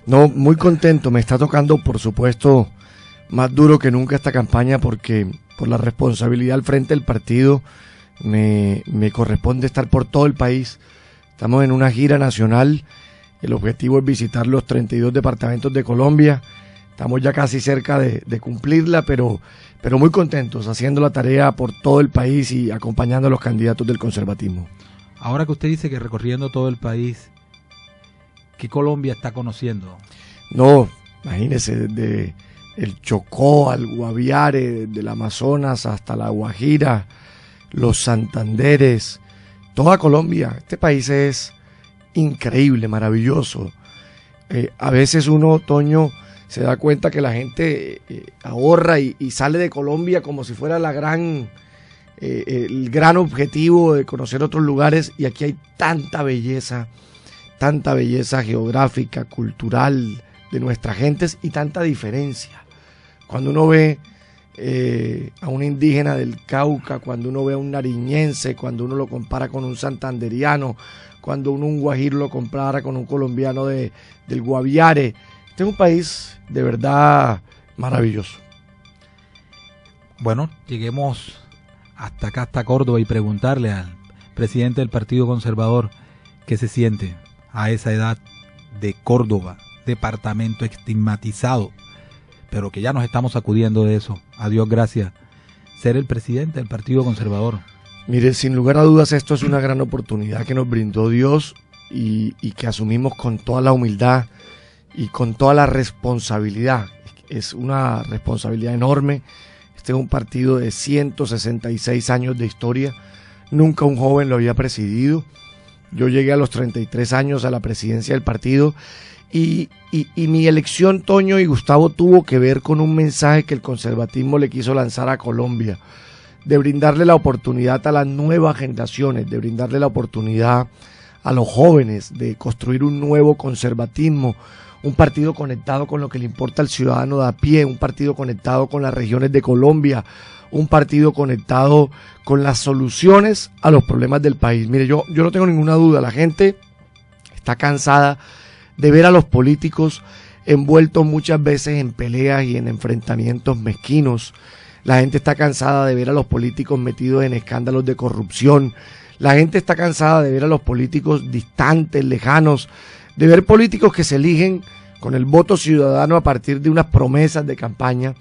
No, muy contento. Me está tocando, por supuesto, más duro que nunca esta campaña porque por la responsabilidad al frente del partido me corresponde estar por todo el país. Estamos en una gira nacional. El objetivo es visitar los 32 departamentos de Colombia. Estamos ya casi cerca de cumplirla, pero muy contentos haciendo la tarea por todo el país y acompañando a los candidatos del conservatismo. Ahora que usted dice que recorriendo todo el país, ¿qué Colombia está conociendo? No, imagínese, desde el Chocó al Guaviare, del Amazonas hasta la Guajira, los Santanderes, toda Colombia. Este país es increíble, maravilloso. A veces uno, Toño, se da cuenta que la gente ahorra y sale de Colombia como si fuera el gran objetivo de conocer otros lugares, y aquí hay tanta belleza geográfica, cultural de nuestras gentes y tanta diferencia. Cuando uno ve a un indígena del Cauca, cuando uno ve a un nariñense, cuando uno lo compara con un santanderiano, cuando uno un guajiro lo compara con un colombiano del Guaviare. Este es un país de verdad maravilloso. Bueno, lleguemos hasta acá, hasta Córdoba, y preguntarle al presidente del Partido Conservador qué se siente a esa edad de Córdoba, departamento estigmatizado, pero que ya nos estamos sacudiendo de eso. A Dios gracias, ser el presidente del Partido Conservador. Mire, sin lugar a dudas, esto es una gran oportunidad que nos brindó Dios y que asumimos con toda la humildad y con toda la responsabilidad. Es una responsabilidad enorme. Este es un partido de 166 años de historia. Nunca un joven lo había presidido. Yo llegué a los 33 años a la presidencia del partido y mi elección, Toño y Gustavo, tuvo que ver con un mensaje que el conservatismo le quiso lanzar a Colombia, de brindarle la oportunidad a las nuevas generaciones, de brindarle la oportunidad a los jóvenes de construir un nuevo conservatismo, un partido conectado con lo que le importa al ciudadano de a pie, un partido conectado con las regiones de Colombia, un partido conectado con las soluciones a los problemas del país. Mire, yo no tengo ninguna duda, la gente está cansada de ver a los políticos envueltos muchas veces en peleas y en enfrentamientos mezquinos. La gente está cansada de ver a los políticos metidos en escándalos de corrupción. La gente está cansada de ver a los políticos distantes, lejanos, de ver políticos que se eligen con el voto ciudadano a partir de unas promesas de campaña,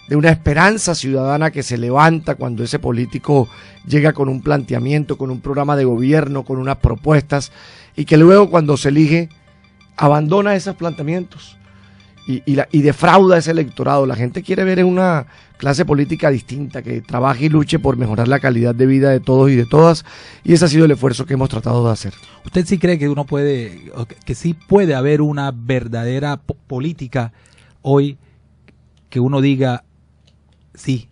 de una esperanza ciudadana que se levanta cuando ese político llega con un planteamiento, con un programa de gobierno, con unas propuestas, y que luego cuando se elige abandona esos planteamientos y defrauda ese electorado. La gente quiere ver en una clase política distinta, que trabaje y luche por mejorar la calidad de vida de todos y de todas, y ese ha sido el esfuerzo que hemos tratado de hacer. ¿Usted sí cree que uno puede, que sí puede haber una verdadera política hoy, que uno diga, sí,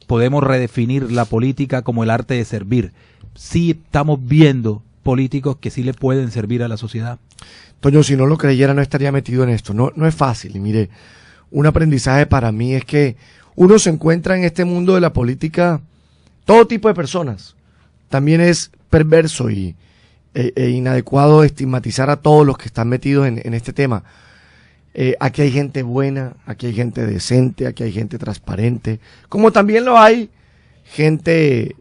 podemos redefinir la política como el arte de servir? Sí estamos viendo políticos que sí le pueden servir a la sociedad. Toño, si no lo creyera no estaría metido en esto. No es fácil. Y mire, un aprendizaje para mí es que uno se encuentra en este mundo de la política todo tipo de personas. También es perverso e inadecuado estigmatizar a todos los que están metidos en este tema. Aquí hay gente buena, aquí hay gente decente, aquí hay gente transparente, como también lo hay gente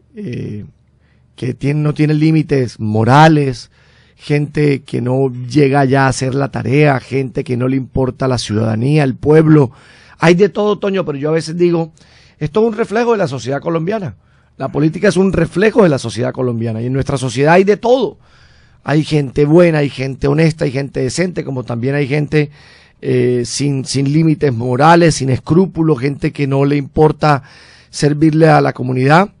que no tiene límites morales, gente que no llega ya a hacer la tarea, gente que no le importa la ciudadanía, el pueblo. Hay de todo, Toño, pero yo a veces digo, esto es un reflejo de la sociedad colombiana. La política es un reflejo de la sociedad colombiana, y en nuestra sociedad hay de todo. Hay gente buena, hay gente honesta, hay gente decente, como también hay gente sin límites morales, sin escrúpulos, gente que no le importa servirle a la comunidad.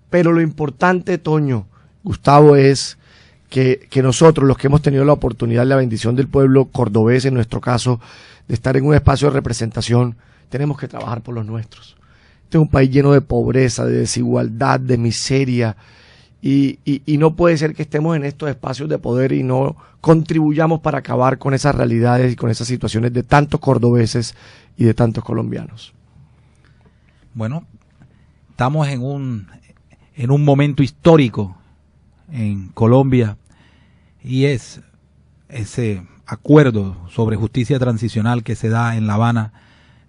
Pero lo importante, Toño, Gustavo, es que nosotros, los que hemos tenido la oportunidad, la bendición del pueblo cordobés, en nuestro caso, de estar en un espacio de representación, tenemos que trabajar por los nuestros. Este es un país lleno de pobreza, de desigualdad, de miseria, y no puede ser que estemos en estos espacios de poder y no contribuyamos para acabar con esas realidades y con esas situaciones de tantos cordobeses y de tantos colombianos. Bueno, estamos en un momento histórico en Colombia, y es ese acuerdo sobre justicia transicional que se da en La Habana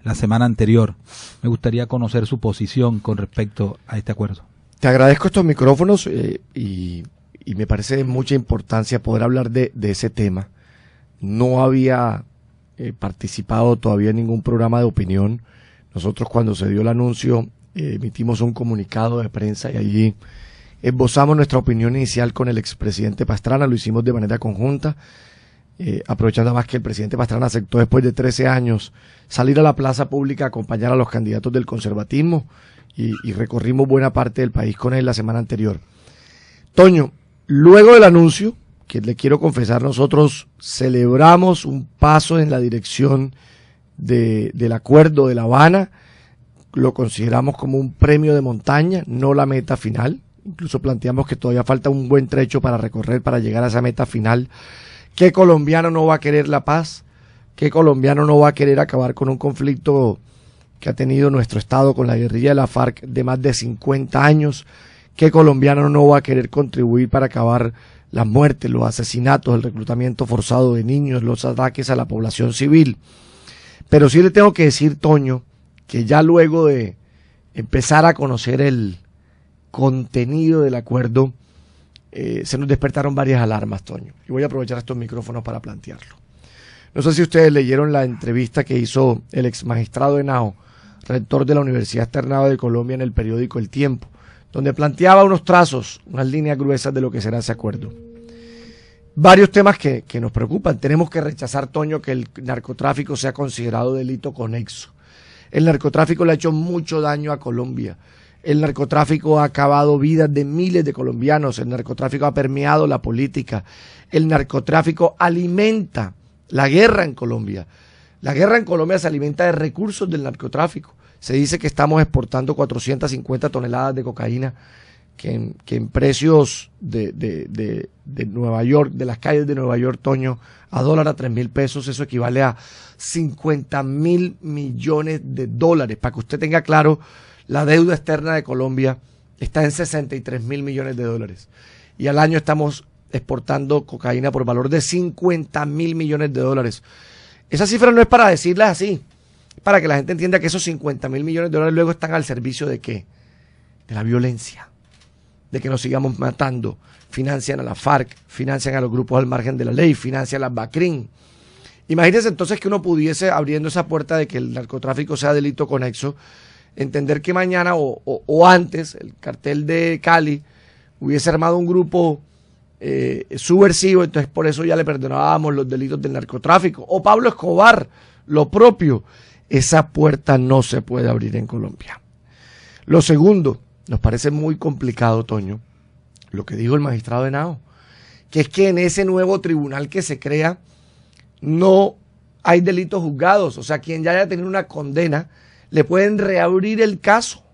la semana anterior. Me gustaría conocer su posición con respecto a este acuerdo. Te agradezco estos micrófonos y me parece de mucha importancia poder hablar de ese tema. No había participado todavía en ningún programa de opinión. Nosotros, cuando se dio el anuncio, emitimos un comunicado de prensa y allí esbozamos nuestra opinión inicial con el expresidente Pastrana. Lo hicimos de manera conjunta, aprovechando más que el presidente Pastrana aceptó después de 13 años salir a la plaza pública a acompañar a los candidatos del conservatismo y recorrimos buena parte del país con él la semana anterior. Toño, luego del anuncio, que le quiero confesar, nosotros celebramos un paso en la dirección del acuerdo de La Habana. Lo consideramos como un premio de montaña, no la meta final. Incluso planteamos que todavía falta un buen trecho para recorrer para llegar a esa meta final. ¿Qué colombiano no va a querer la paz? ¿Qué colombiano no va a querer acabar con un conflicto que ha tenido nuestro Estado con la guerrilla de la FARC de más de 50 años? ¿Qué colombiano no va a querer contribuir para acabar las muertes, los asesinatos, el reclutamiento forzado de niños, los ataques a la población civil? Pero sí le tengo que decir, Toño, que ya luego de empezar a conocer el contenido del acuerdo, se nos despertaron varias alarmas, Toño. Y voy a aprovechar estos micrófonos para plantearlo. No sé si ustedes leyeron la entrevista que hizo el ex magistrado Henao, rector de la Universidad Externado de Colombia, en el periódico El Tiempo, donde planteaba unos trazos, unas líneas gruesas de lo que será ese acuerdo. Varios temas que nos preocupan. Tenemos que rechazar, Toño, que el narcotráfico sea considerado delito conexo. El narcotráfico le ha hecho mucho daño a Colombia. El narcotráfico ha acabado vidas de miles de colombianos. El narcotráfico ha permeado la política. El narcotráfico alimenta la guerra en Colombia. La guerra en Colombia se alimenta de recursos del narcotráfico. Se dice que estamos exportando 450 toneladas de cocaína, que en precios de Nueva York, de las calles de Nueva York, Toño, a dólar a 3.000 pesos, eso equivale a 50.000 millones de dólares. Para que usted tenga claro, la deuda externa de Colombia está en 63.000 millones de dólares. Y al año estamos exportando cocaína por valor de 50.000 millones de dólares. Esa cifra no es para decirla así, es para que la gente entienda que esos 50.000 millones de dólares luego están al servicio ¿de qué? De la violencia, de que nos sigamos matando. Financian a la FARC, financian a los grupos al margen de la ley, financian a las BACRIM. Imagínense entonces que uno pudiese, abriendo esa puerta de que el narcotráfico sea delito conexo, entender que mañana o antes el cartel de Cali hubiese armado un grupo subversivo, entonces por eso ya le perdonábamos los delitos del narcotráfico. O Pablo Escobar, lo propio. Esa puerta no se puede abrir en Colombia. Lo segundo, nos parece muy complicado, Toño, lo que dijo el magistrado Henao, que es que en ese nuevo tribunal que se crea no hay delitos juzgados. O sea, quien ya haya tenido una condena, le pueden reabrir el caso.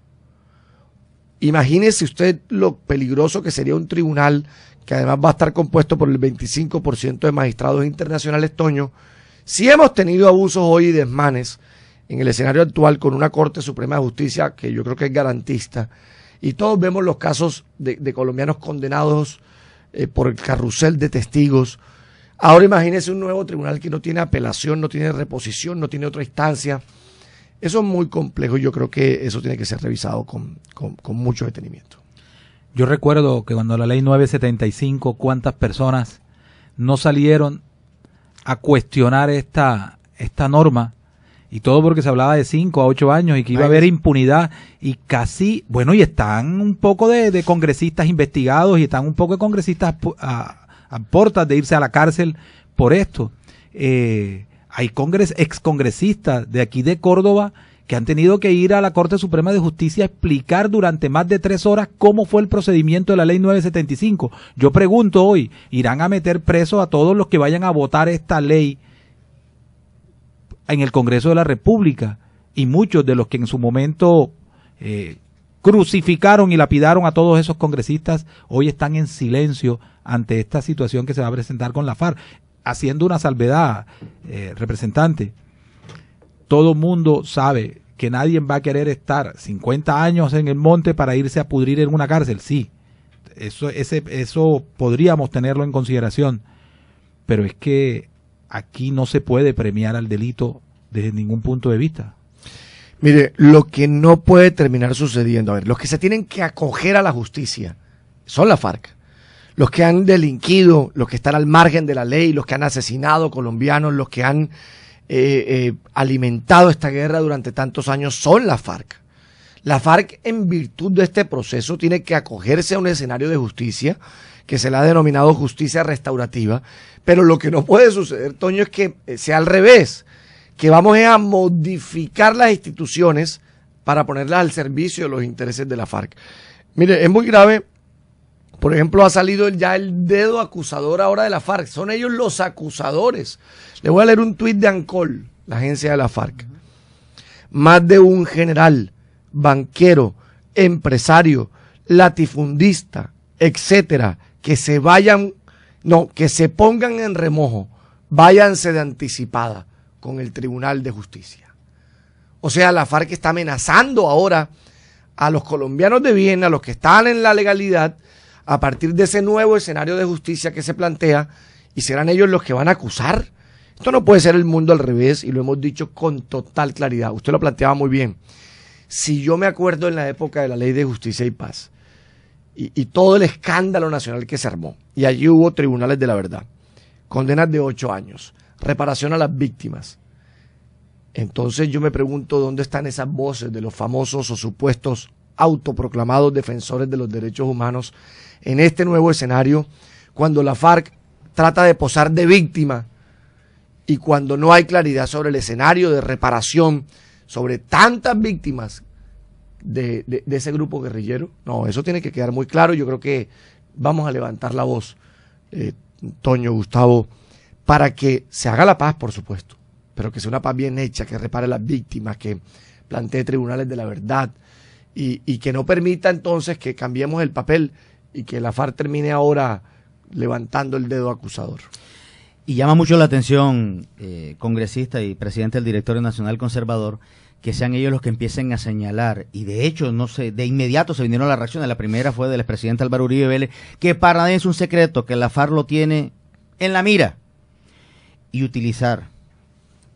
Imagínese usted lo peligroso que sería un tribunal que además va a estar compuesto por el 25% de magistrados internacionales, Toño. Si hemos tenido abusos hoy y desmanes en el escenario actual con una Corte Suprema de Justicia que yo creo que es garantista, y todos vemos los casos de colombianos condenados por el carrusel de testigos. Ahora imagínese un nuevo tribunal que no tiene apelación, no tiene reposición, no tiene otra instancia. Eso es muy complejo y yo creo que eso tiene que ser revisado con mucho detenimiento. Yo recuerdo que cuando la ley 975, cuántas personas no salieron a cuestionar esta norma, y todo porque se hablaba de 5 a 8 años y que iba a haber impunidad, y casi, bueno, y están un poco de congresistas investigados y están un poco de congresistas a puertas de irse a la cárcel por esto. Hay excongresistas de aquí de Córdoba que han tenido que ir a la Corte Suprema de Justicia a explicar durante más de 3 horas cómo fue el procedimiento de la ley 975. Yo pregunto hoy, ¿irán a meter preso a todos los que vayan a votar esta ley en el Congreso de la República? Y muchos de los que en su momento crucificaron y lapidaron a todos esos congresistas hoy están en silencio ante esta situación que se va a presentar con la FARC. Haciendo una salvedad, representante, todo mundo sabe que nadie va a querer estar 50 años en el monte para irse a pudrir en una cárcel. Sí, eso podríamos tenerlo en consideración, pero es que aquí no se puede premiar al delito desde ningún punto de vista. Mire, lo que no puede terminar sucediendo, a ver, los que se tienen que acoger a la justicia son la FARC. Los que han delinquido, los que están al margen de la ley, los que han asesinado colombianos, los que han alimentado esta guerra durante tantos años son la FARC. La FARC, en virtud de este proceso, tiene que acogerse a un escenario de justicia que se le ha denominado justicia restaurativa, pero lo que no puede suceder, Toño, es que sea al revés, que vamos a modificar las instituciones para ponerlas al servicio de los intereses de la FARC. Mire, es muy grave. Por ejemplo, ha salido ya el dedo acusador ahora de la FARC. Son ellos los acusadores. Le voy a leer un tuit de ANCOL, la agencia de la FARC. Más de un general, banquero, empresario, latifundista, etcétera, que se pongan en remojo, váyanse de anticipada con el Tribunal de Justicia. O sea, la FARC está amenazando ahora a los colombianos de bien, a los que están en la legalidad, a partir de ese nuevo escenario de justicia que se plantea, y serán ellos los que van a acusar. Esto no puede ser el mundo al revés, y lo hemos dicho con total claridad. Usted lo planteaba muy bien. Si yo me acuerdo en la época de la Ley de Justicia y Paz, y todo el escándalo nacional que se armó, y allí hubo tribunales de la verdad, condenas de 8 años, reparación a las víctimas. Entonces yo me pregunto dónde están esas voces de los famosos o supuestos autoproclamados defensores de los derechos humanos en este nuevo escenario, cuando la FARC trata de posar de víctima y cuando no hay claridad sobre el escenario de reparación sobre tantas víctimas de ese grupo guerrillero. No, eso tiene que quedar muy claro. Yo creo que vamos a levantar la voz, Toño, Gustavo, para que se haga la paz, por supuesto, pero que sea una paz bien hecha, que repare las víctimas, que plantee tribunales de la verdad y que no permita entonces que cambiemos el papel y que la FARC termine ahora levantando el dedo acusador. Y llama mucho la atención, congresista y presidente del Directorio Nacional Conservador, que sean ellos los que empiecen a señalar, y de hecho, no sé, de inmediato se vinieron las reacciones. La primera fue del expresidente Álvaro Uribe Vélez, que para nadie es un secreto que la FARC lo tiene en la mira, y utilizar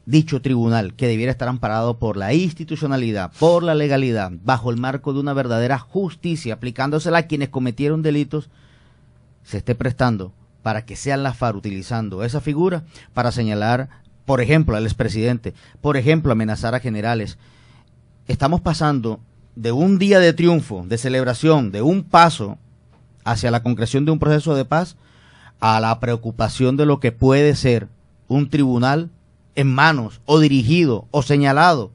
dicho tribunal, que debiera estar amparado por la institucionalidad, por la legalidad, bajo el marco de una verdadera justicia, aplicándosela a quienes cometieron delitos, se esté prestando para que sean la FARC utilizando esa figura para señalar, por ejemplo, al expresidente, por ejemplo, amenazar a generales. Estamos pasando de un día de triunfo, de celebración, de un paso hacia la concreción de un proceso de paz, a la preocupación de lo que puede ser un tribunal en manos o dirigido o señalado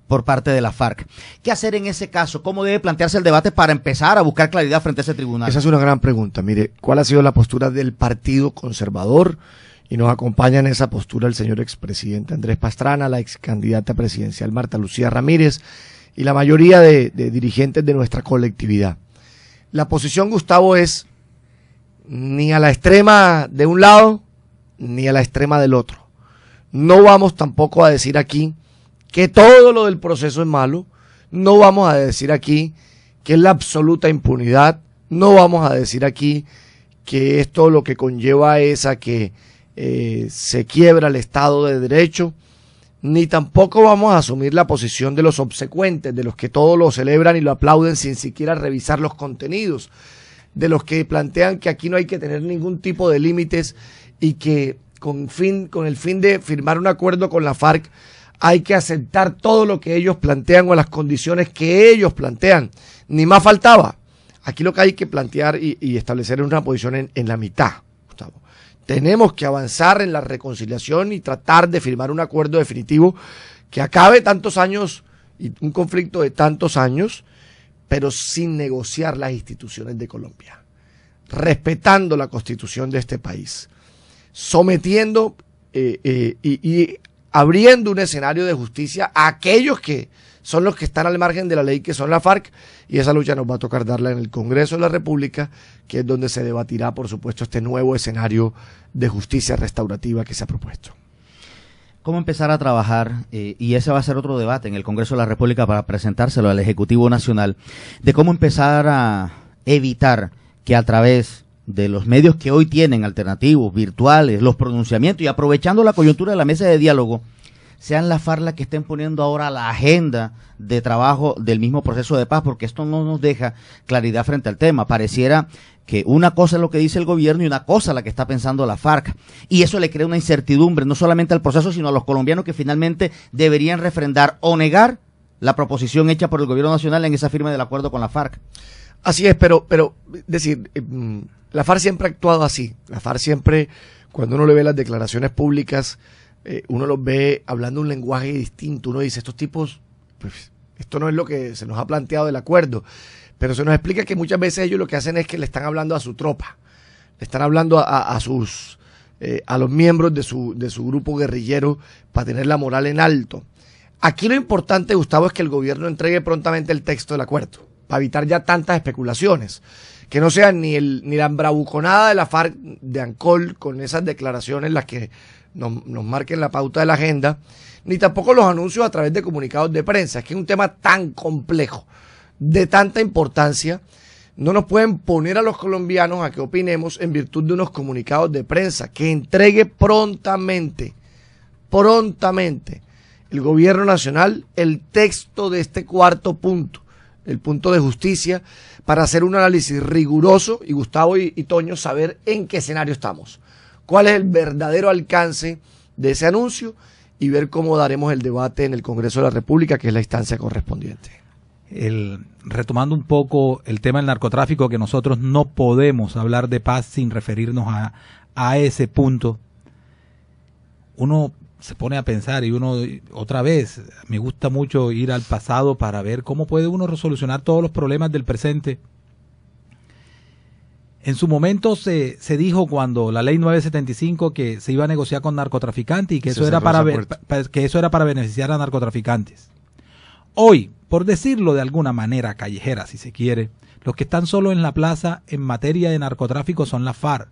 por parte de la FARC. ¿Qué hacer en ese caso? ¿Cómo debe plantearse el debate para empezar a buscar claridad frente a ese tribunal? Esa es una gran pregunta. Mire, ¿cuál ha sido la postura del Partido Conservador? Y nos acompaña en esa postura el señor expresidente Andrés Pastrana, la excandidata presidencial Marta Lucía Ramírez y la mayoría de dirigentes de nuestra colectividad. La posición, Gustavo, es ni a la extrema de un lado ni a la extrema del otro. No vamos tampoco a decir aquí que todo lo del proceso es malo, no vamos a decir aquí que es la absoluta impunidad, no vamos a decir aquí que esto lo que conlleva es a que se quiebra el Estado de Derecho, ni tampoco vamos a asumir la posición de los obsecuentes, de los que todo lo celebran y lo aplauden sin siquiera revisar los contenidos, de los que plantean que aquí no hay que tener ningún tipo de límites y que con el fin de firmar un acuerdo con la FARC hay que aceptar todo lo que ellos plantean o las condiciones que ellos plantean. Ni más faltaba. Aquí lo que hay que plantear y establecer una posición en la mitad, Gustavo. Tenemos que avanzar en la reconciliación y tratar de firmar un acuerdo definitivo que acabe tantos años y un conflicto de tantos años, pero sin negociar las instituciones de Colombia, respetando la Constitución de este país, sometiendo y abriendo un escenario de justicia a aquellos que son los que están al margen de la ley, que son la FARC, y esa lucha nos va a tocar darla en el Congreso de la República, que es donde se debatirá, por supuesto, este nuevo escenario de justicia restaurativa que se ha propuesto. ¿Cómo empezar a trabajar? Y ese va a ser otro debate en el Congreso de la República para presentárselo al Ejecutivo Nacional, de cómo empezar a evitar que a través de los medios que hoy tienen alternativos, virtuales, los pronunciamientos y aprovechando la coyuntura de la mesa de diálogo, sean las FARC las que estén poniendo ahora la agenda de trabajo del mismo proceso de paz, porque esto no nos deja claridad frente al tema. Pareciera que una cosa es lo que dice el gobierno y una cosa la que está pensando la FARC. Y eso le crea una incertidumbre, no solamente al proceso, sino a los colombianos que finalmente deberían refrendar o negar la proposición hecha por el gobierno nacional en esa firma del acuerdo con la FARC. Así es, pero decir, la FARC siempre ha actuado así. La FARC siempre, cuando uno le ve las declaraciones públicas, uno los ve hablando un lenguaje distinto. Uno dice, estos tipos, pues, esto no es lo que se nos ha planteado del acuerdo. Pero se nos explica que muchas veces ellos lo que hacen es que le están hablando a su tropa. Le están hablando a los miembros de su grupo guerrillero para tener la moral en alto. Aquí lo importante, Gustavo, es que el gobierno entregue prontamente el texto del acuerdo, para evitar ya tantas especulaciones. Que no sean ni la embravuconada de la FARC de Ancol con esas declaraciones las que nos marquen la pauta de la agenda, ni tampoco los anuncios a través de comunicados de prensa. Es que es un tema tan complejo, de tanta importancia, no nos pueden poner a los colombianos a que opinemos en virtud de unos comunicados de prensa. Que entregue prontamente el gobierno nacional el texto de este cuarto punto, el punto de justicia, para hacer un análisis riguroso y Gustavo y Toño saber en qué escenario estamos, cuál es el verdadero alcance de ese anuncio y ver cómo daremos el debate en el Congreso de la República, que es la instancia correspondiente. Retomando un poco el tema del narcotráfico, que nosotros no podemos hablar de paz sin referirnos a ese punto. Uno se pone a pensar y uno, otra vez, me gusta mucho ir al pasado para ver cómo puede uno resolucionar todos los problemas del presente. En su momento se dijo cuando la ley 975 que se iba a negociar con narcotraficantes y que eso era para beneficiar a narcotraficantes. Hoy, por decirlo de alguna manera callejera, si se quiere, los que están solo en la plaza en materia de narcotráfico son la FARC.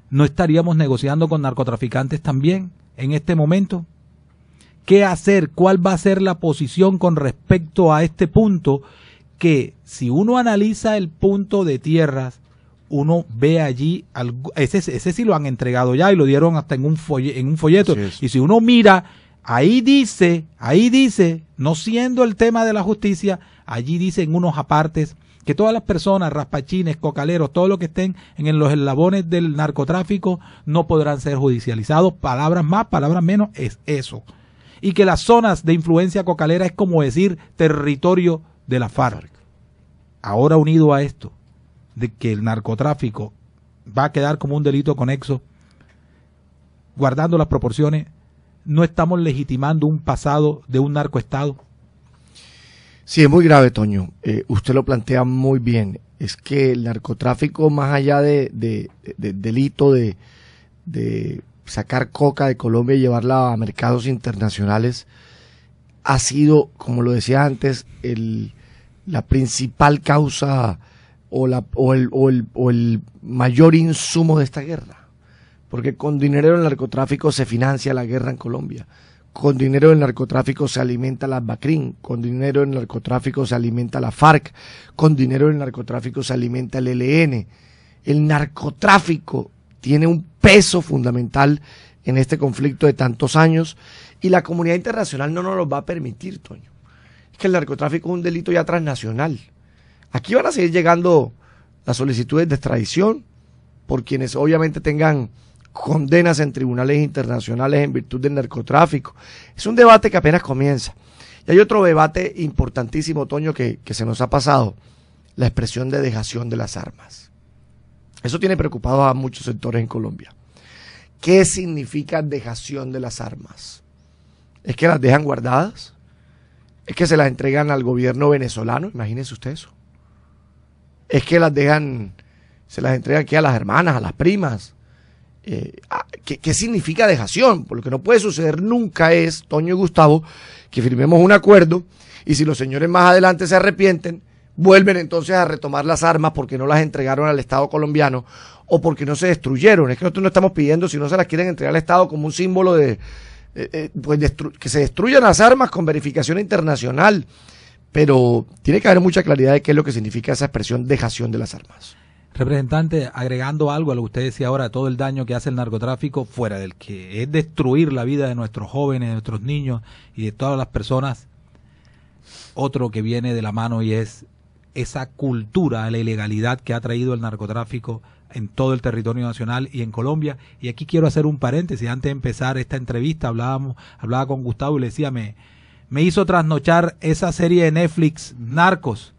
¿No estaríamos negociando con narcotraficantes también en este momento? ¿Qué hacer? ¿Cuál va a ser la posición con respecto a este punto? Que si uno analiza el punto de tierras, uno ve allí, ese sí lo han entregado ya y lo dieron hasta en un folleto. Sí, y si uno mira, ahí dice, no siendo el tema de la justicia, allí dicen unos apartes que todas las personas, raspachines, cocaleros, todos los que estén en los eslabones del narcotráfico no podrán ser judicializados. Palabras más, palabras menos, es eso. Y que las zonas de influencia cocalera es como decir territorio de la FARC. Ahora unido a esto, de que el narcotráfico va a quedar como un delito conexo, guardando las proporciones, no estamos legitimando un pasado de un narcoestado. Sí, es muy grave, Toño. Usted lo plantea muy bien. Es que el narcotráfico, más allá de delito de sacar coca de Colombia y llevarla a mercados internacionales, ha sido, como lo decía antes, la principal causa o el mayor insumo de esta guerra. Porque con dinero del narcotráfico se financia la guerra en Colombia. Con dinero del narcotráfico se alimenta la BACRIM, con dinero del narcotráfico se alimenta la FARC, con dinero del narcotráfico se alimenta el ELN. El narcotráfico tiene un peso fundamental en este conflicto de tantos años y la comunidad internacional no nos lo va a permitir, Toño. Es que el narcotráfico es un delito ya transnacional. Aquí van a seguir llegando las solicitudes de extradición por quienes obviamente tengan condenas en tribunales internacionales en virtud del narcotráfico. Es un debate que apenas comienza. Y hay otro debate importantísimo, Toño, que se nos ha pasado, la expresión de dejación de las armas. Eso tiene preocupados a muchos sectores en Colombia. ¿Qué significa dejación de las armas? ¿Es que las dejan guardadas? ¿Es que se las entregan al gobierno venezolano? Imagínense usted eso. ¿Es que se las entregan aquí a las hermanas, a las primas? ¿Qué significa dejación? Porque lo que no puede suceder nunca es, Toño y Gustavo, que firmemos un acuerdo y si los señores más adelante se arrepienten, vuelven entonces a retomar las armas porque no las entregaron al Estado colombiano o porque no se destruyeron. Es que nosotros no estamos pidiendo, si no se las quieren entregar al Estado como un símbolo que se destruyan las armas con verificación internacional, pero tiene que haber mucha claridad de qué es lo que significa esa expresión dejación de las armas. Representante, agregando algo a lo que usted decía ahora, todo el daño que hace el narcotráfico, fuera del que es destruir la vida de nuestros jóvenes, de nuestros niños y de todas las personas, otro que viene de la mano y es esa cultura de la ilegalidad que ha traído el narcotráfico en todo el territorio nacional y en Colombia. Y aquí quiero hacer un paréntesis, antes de empezar esta entrevista hablaba con Gustavo y le decía, me hizo trasnochar esa serie de Netflix, Narcos,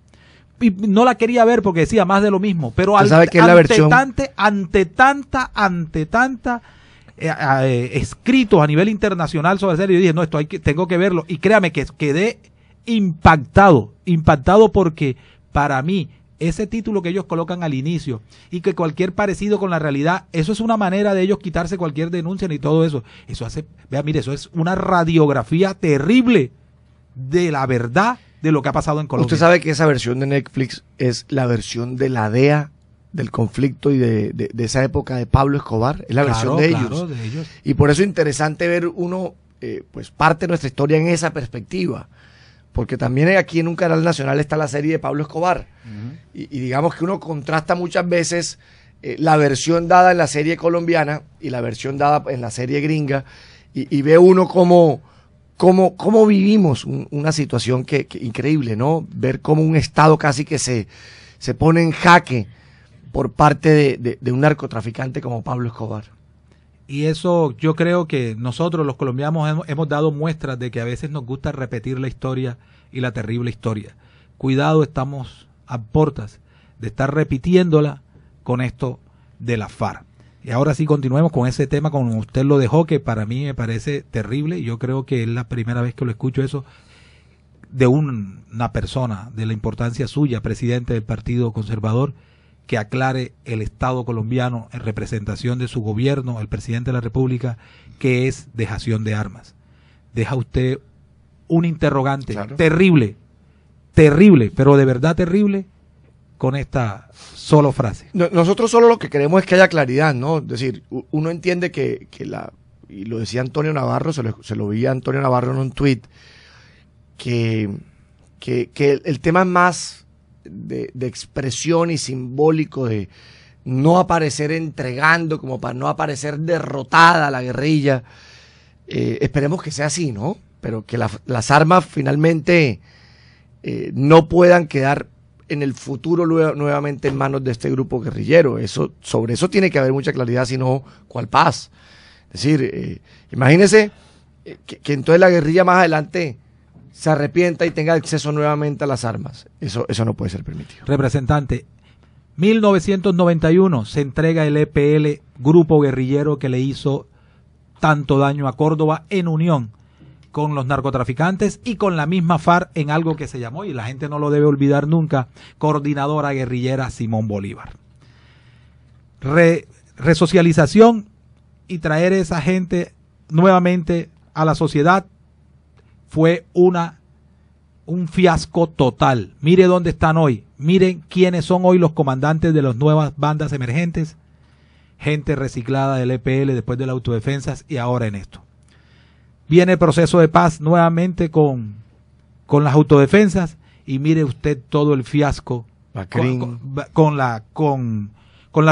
y no la quería ver porque decía más de lo mismo, pero ante tanta escritos a nivel internacional sobre la serie, yo dije, no, tengo que verlo, y créame que quedé impactado porque para mí ese título que ellos colocan al inicio y que cualquier parecido con la realidad, eso es una manera de ellos quitarse cualquier denuncia y todo eso. Eso hace, vea, mire, eso es una radiografía terrible de la verdad de lo que ha pasado en Colombia. Usted sabe que esa versión de Netflix es la versión de la DEA del conflicto y de esa época de Pablo Escobar, es la versión de ellos. Y por eso es interesante ver uno, pues parte de nuestra historia en esa perspectiva. Porque también aquí en un canal nacional está la serie de Pablo Escobar. Y digamos que uno contrasta muchas veces la versión dada en la serie colombiana y la versión dada en la serie gringa, y ve uno cómo vivimos una situación que increíble, ¿no? Ver cómo un Estado casi que se pone en jaque por parte de un narcotraficante como Pablo Escobar. Y eso yo creo que nosotros los colombianos hemos dado muestras de que a veces nos gusta repetir la historia y la terrible historia. Cuidado, estamos a portas de estar repitiéndola con esto de la FARC. Y ahora sí continuemos con ese tema como usted lo dejó, que para mí me parece terrible. Yo creo que es la primera vez que lo escucho eso de una persona de la importancia suya, presidente del Partido Conservador, que aclare el Estado colombiano en representación de su gobierno, el presidente de la República, que es dejación de armas. Deja usted un interrogante terrible, pero de verdad terrible, con esta solo frase. Nosotros solo lo que queremos es que haya claridad, ¿no? Es decir, uno entiende que y lo decía Antonio Navarro, se lo vi a Antonio Navarro en un tuit, que el tema es más de expresión y simbólico, de no aparecer entregando, como para no aparecer derrotada la guerrilla. Esperemos que sea así, ¿no? Pero que las armas finalmente no puedan quedar en el futuro nuevamente en manos de este grupo guerrillero. Sobre eso tiene que haber mucha claridad, si no, ¿cuál paz? Es decir, imagínese que entonces la guerrilla más adelante se arrepienta y tenga acceso nuevamente a las armas. Eso no puede ser permitido. Representante, 1991 se entrega el EPL, grupo guerrillero que le hizo tanto daño a Córdoba, en unión con los narcotraficantes y con la misma FARC en algo que se llamó, y la gente no lo debe olvidar nunca, Coordinadora Guerrillera Simón Bolívar. Resocialización y traer a esa gente nuevamente a la sociedad fue un fiasco total. Mire dónde están hoy. Miren quiénes son hoy los comandantes de las nuevas bandas emergentes. Gente reciclada del EPL después de las autodefensas y ahora en esto. Viene el proceso de paz nuevamente con las autodefensas y mire usted todo el fiasco con la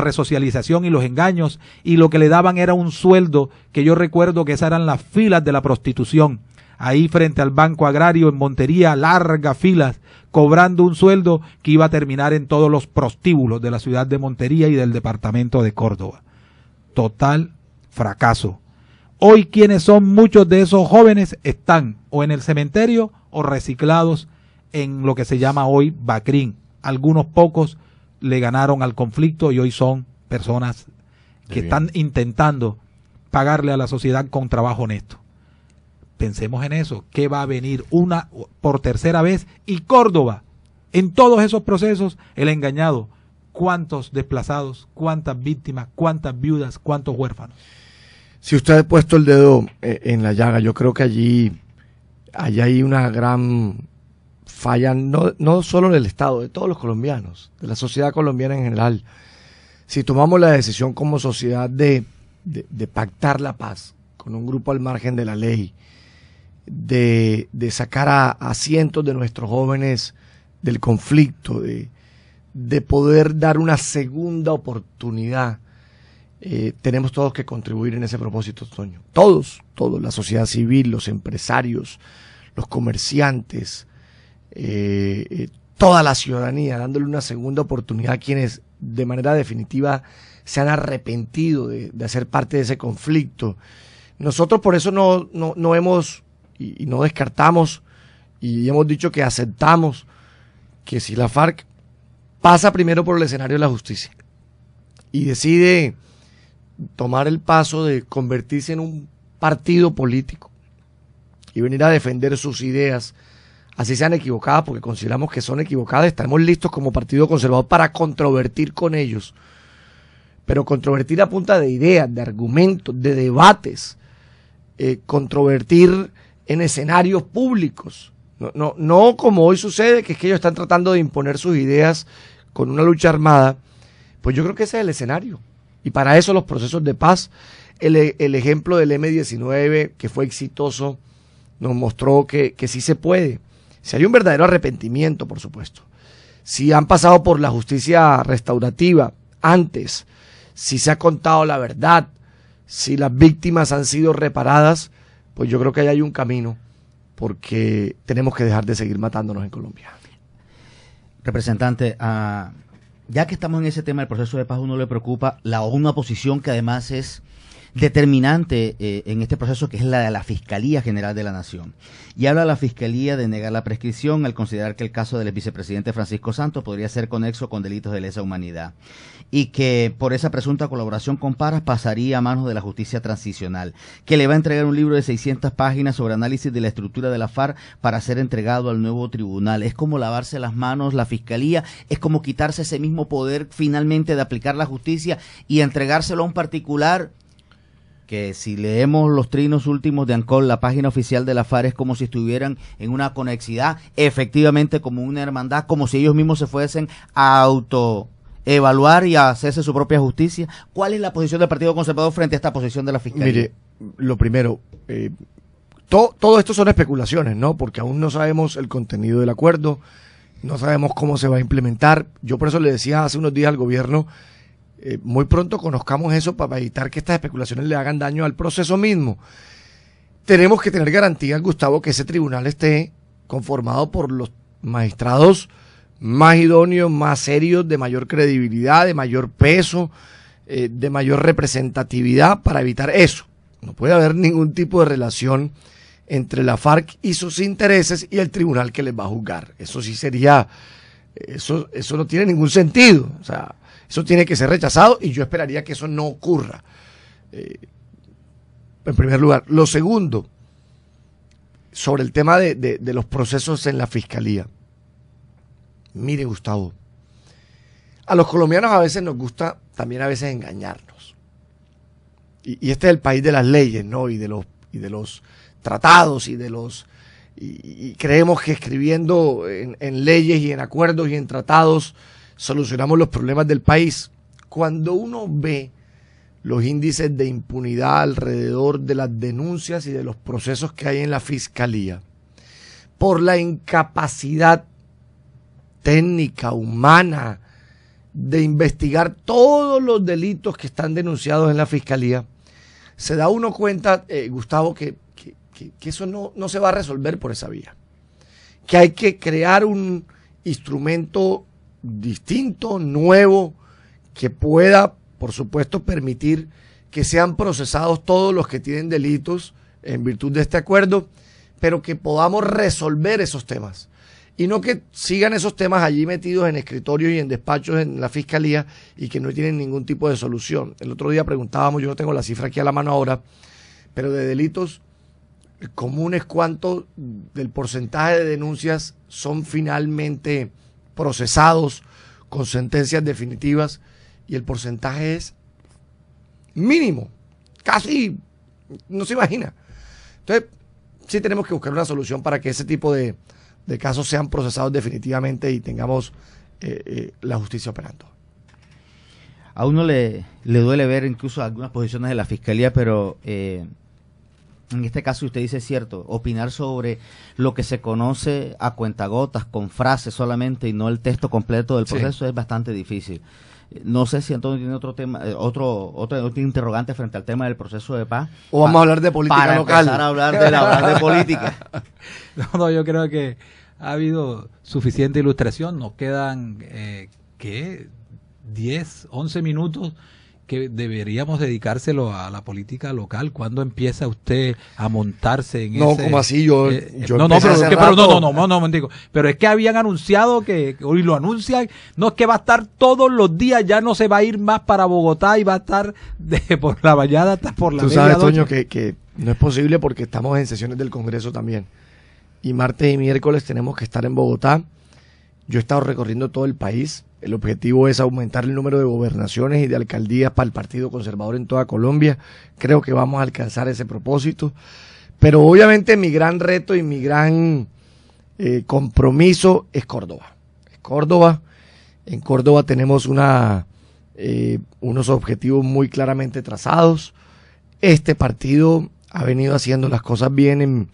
resocialización y los engaños, y lo que le daban era un sueldo que yo recuerdo que esas eran las filas de la prostitución. Ahí frente al Banco Agrario en Montería, largas filas, cobrando un sueldo que iba a terminar en todos los prostíbulos de la ciudad de Montería y del departamento de Córdoba. Total fracaso. Hoy quienes son muchos de esos jóvenes están o en el cementerio o reciclados en lo que se llama hoy Bacrín. Algunos pocos le ganaron al conflicto y hoy son personas que están intentando pagarle a la sociedad con trabajo honesto. Pensemos en eso, que va a venir por tercera vez, y Córdoba, en todos esos procesos, el engañado. ¿Cuántos desplazados, cuántas víctimas, cuántas viudas, cuántos huérfanos? Si usted ha puesto el dedo en la llaga, yo creo que allí hay una gran falla, no solo del Estado, de todos los colombianos, de la sociedad colombiana en general. Si tomamos la decisión como sociedad de pactar la paz con un grupo al margen de la ley, de sacar a cientos de nuestros jóvenes del conflicto, de de poder dar una segunda oportunidad. Tenemos todos que contribuir en ese propósito, Toño. Todos, la sociedad civil, los empresarios, los comerciantes, toda la ciudadanía, dándole una segunda oportunidad a quienes de manera definitiva se han arrepentido de hacer parte de ese conflicto. Nosotros por eso no hemos y no descartamos y hemos dicho que aceptamos que si la FARC pasa primero por el escenario de la justicia y decide tomar el paso de convertirse en un partido político y venir a defender sus ideas, así sean equivocadas, porque consideramos que son equivocadas, estaremos listos como Partido Conservador para controvertir con ellos, pero controvertir a punta de ideas, de argumentos, de debates, controvertir en escenarios públicos, no como hoy sucede, que es que ellos están tratando de imponer sus ideas con una lucha armada. Pues yo creo que ese es el escenario. Y para eso los procesos de paz, el ejemplo del M-19, que fue exitoso, nos mostró que sí se puede. Si hay un verdadero arrepentimiento, por supuesto. Si han pasado por la justicia restaurativa antes, si se ha contado la verdad, si las víctimas han sido reparadas, pues yo creo que ahí hay un camino, porque tenemos que dejar de seguir matándonos en Colombia. Representante, ya que estamos en ese tema del proceso de paz, uno le preocupa una posición que además es determinante en este proceso, que es la de la Fiscalía General de la Nación. Y habla la Fiscalía de negar la prescripción al considerar que el caso del vicepresidente Francisco Santos podría ser conexo con delitos de lesa humanidad y que por esa presunta colaboración con Parras pasaría a manos de la justicia transicional, que le va a entregar un libro de 600 páginas sobre análisis de la estructura de la FARC para ser entregado al nuevo tribunal. Es como lavarse las manos la Fiscalía, es como quitarse ese mismo poder finalmente de aplicar la justicia y entregárselo a un particular que, si leemos los trinos últimos de ANCOL, la página oficial de la FARC, es como si estuvieran en una conexidad, efectivamente como una hermandad, como si ellos mismos se fuesen a autoevaluar y a hacerse su propia justicia. ¿Cuál es la posición del Partido Conservador frente a esta posición de la Fiscalía? Mire, lo primero, todo esto son especulaciones, ¿no? Porque aún no sabemos el contenido del acuerdo, no sabemos cómo se va a implementar. Yo por eso le decía hace unos días al gobierno, muy pronto conozcamos eso para evitar que estas especulaciones le hagan daño al proceso mismo. Tenemos que tener garantías, Gustavo, que ese tribunal esté conformado por los magistrados más idóneos, más serios, de mayor credibilidad, de mayor peso, de mayor representatividad, para evitar eso. No puede haber ningún tipo de relación entre la FARC y sus intereses y el tribunal que les va a juzgar. Eso sí sería, eso no tiene ningún sentido. O sea, eso tiene que ser rechazado y yo esperaría que eso no ocurra. En primer lugar. Lo segundo, sobre el tema de los procesos en la Fiscalía. Mire, Gustavo, a los colombianos a veces nos gusta también a veces engañarnos. Y este es el país de las leyes, ¿no? Y de los tratados y creemos que escribiendo en leyes y en acuerdos y en tratados solucionamos los problemas del país. Cuando uno ve los índices de impunidad alrededor de las denuncias y de los procesos que hay en la Fiscalía, por la incapacidad técnica, humana, de investigar todos los delitos que están denunciados en la Fiscalía, se da uno cuenta, Gustavo, que eso no se va a resolver por esa vía. Que hay que crear un instrumento distinto, nuevo, que pueda, por supuesto, permitir que sean procesados todos los que tienen delitos en virtud de este acuerdo, pero que podamos resolver esos temas. Y no que sigan esos temas allí metidos en escritorios y en despachos en la Fiscalía y que no tienen ningún tipo de solución. El otro día preguntábamos, yo no tengo la cifra aquí a la mano ahora, pero de delitos comunes, ¿cuánto del porcentaje de denuncias son finalmente procesados con sentencias definitivas? Y el porcentaje es mínimo, casi no se imagina. Entonces, sí tenemos que buscar una solución para que ese tipo de casos sean procesados definitivamente y tengamos la justicia operando. A uno le duele ver incluso algunas posiciones de la Fiscalía, pero en este caso usted dice es cierto, opinar sobre lo que se conoce a cuentagotas, con frases solamente y no el texto completo del proceso es bastante difícil. No sé si Antonio tiene otro tema, otro interrogante frente al tema del proceso de paz. O vamos a hablar de política para local. Para empezar a hablar de política. No, yo creo que ha habido suficiente ilustración. Nos quedan, ¿qué? 10, 11 minutos que deberíamos dedicárselo a la política local. ¿Cuándo empieza usted a montarse en no, ese? ¿Cómo así? Yo pero es que habían anunciado que hoy lo anuncian, no es que va a estar todos los días, ya no se va a ir más para Bogotá y va a estar por la mañana hasta por la medianoche. Tú sabes, noche. Toño, que no es posible porque estamos en sesiones del Congreso también. Y martes y miércoles tenemos que estar en Bogotá. Yo he estado recorriendo todo el país. El objetivo es aumentar el número de gobernaciones y de alcaldías para el Partido Conservador en toda Colombia. Creo que vamos a alcanzar ese propósito. Pero obviamente mi gran reto y mi gran compromiso es Córdoba. En Córdoba tenemos unos objetivos muy claramente trazados. Este partido ha venido haciendo las cosas bien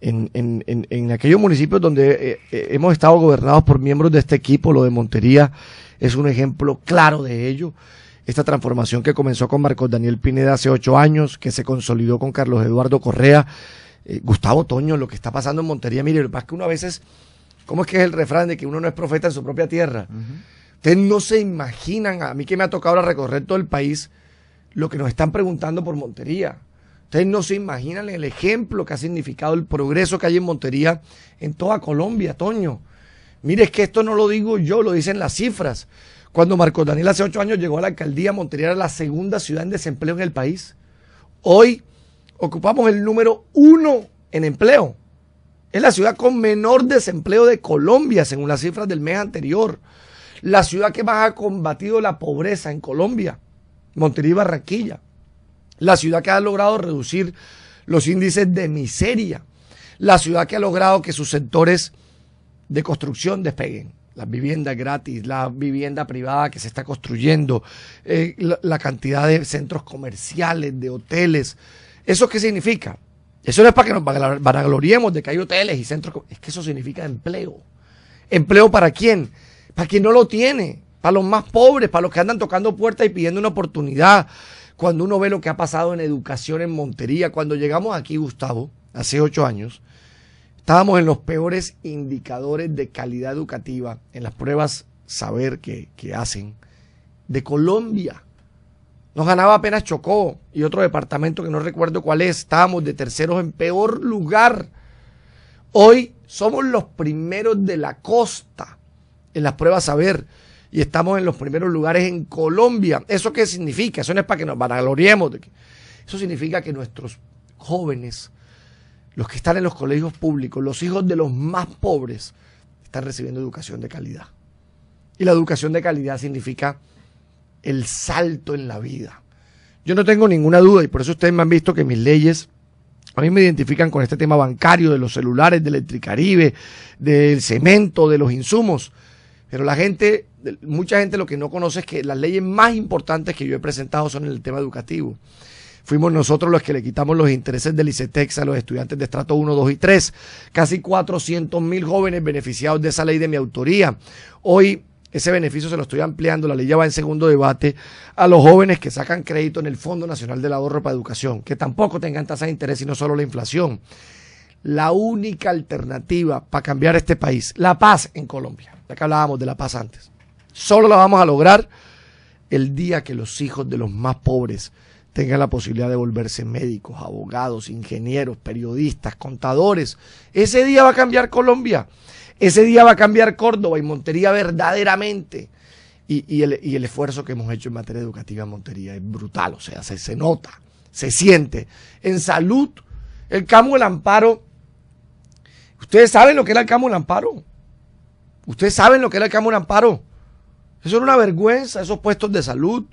en aquellos municipios donde hemos estado gobernados por miembros de este equipo. Lo de Montería es un ejemplo claro de ello. Esta transformación que comenzó con Marcos Daniel Pineda hace 8 años, que se consolidó con Carlos Eduardo Correa. Gustavo, Toño, lo que está pasando en Montería, mire, lo que pasa es que uno a veces, ¿cómo es que es el refrán de que uno no es profeta en su propia tierra? Ustedes no se imaginan, a mí que me ha tocado ahora recorrer todo el país, lo que nos están preguntando por Montería. Ustedes no se imaginan el ejemplo que ha significado el progreso que hay en Montería en toda Colombia, Toño. Mire, es que esto no lo digo yo, lo dicen las cifras. Cuando Marcos Daniel hace 8 años llegó a la alcaldía, Montería era la segunda ciudad en desempleo en el país. Hoy ocupamos el número 1 en empleo. Es la ciudad con menor desempleo de Colombia, según las cifras del mes anterior. La ciudad que más ha combatido la pobreza en Colombia, Montería y Barranquilla. La ciudad que ha logrado reducir los índices de miseria. La ciudad que ha logrado que sus sectores de construcción despeguen. Las viviendas gratis, la vivienda privada que se está construyendo, la cantidad de centros comerciales, de hoteles. ¿Eso qué significa? Eso no es para que nos vanagloriemos de que hay hoteles y centros. Es que eso significa empleo. ¿Empleo para quién? Para quien no lo tiene. Para los más pobres, para los que andan tocando puertas y pidiendo una oportunidad. Cuando uno ve lo que ha pasado en educación en Montería, cuando llegamos aquí, Gustavo, hace 8 años, estábamos en los peores indicadores de calidad educativa en las pruebas saber que hacen de Colombia. Nos ganaba apenas Chocó y otro departamento que no recuerdo cuál es. Estábamos de terceros en peor lugar. Hoy somos los primeros de la costa en las pruebas saber. Y estamos en los primeros lugares en Colombia. ¿Eso qué significa? Eso no es para que nos vanagloriemos. Eso significa que nuestros jóvenes, los que están en los colegios públicos, los hijos de los más pobres, están recibiendo educación de calidad. Y la educación de calidad significa el salto en la vida. Yo no tengo ninguna duda, y por eso ustedes me han visto que mis leyes a mí me identifican con este tema bancario, de los celulares, de Electricaribe, del cemento, de los insumos. Pero la gente, mucha gente lo que no conoce es que las leyes más importantes que yo he presentado son en el tema educativo. Fuimos nosotros los que le quitamos los intereses del ICETEX a los estudiantes de estrato 1, 2 y 3. Casi 400,000 jóvenes beneficiados de esa ley de mi autoría. Hoy ese beneficio se lo estoy ampliando, la ley ya va en segundo debate, a los jóvenes que sacan crédito en el Fondo Nacional del Ahorro para Educación, que tampoco tengan tasa de interés y no solo la inflación. La única alternativa para cambiar este país, la paz en Colombia, ya que hablábamos de la paz antes, solo la vamos a lograr el día que los hijos de los más pobres tengan la posibilidad de volverse médicos, abogados, ingenieros, periodistas, contadores. Ese día va a cambiar Colombia, ese día va a cambiar Córdoba y Montería verdaderamente. Y el esfuerzo que hemos hecho en materia educativa en Montería es brutal, o sea, se nota, se siente. En salud, el Camo del Amparo, ustedes saben lo que era el Camo del Amparo. Ustedes saben lo que era el Camo del Amparo. Eso era una vergüenza, esos puestos de salud.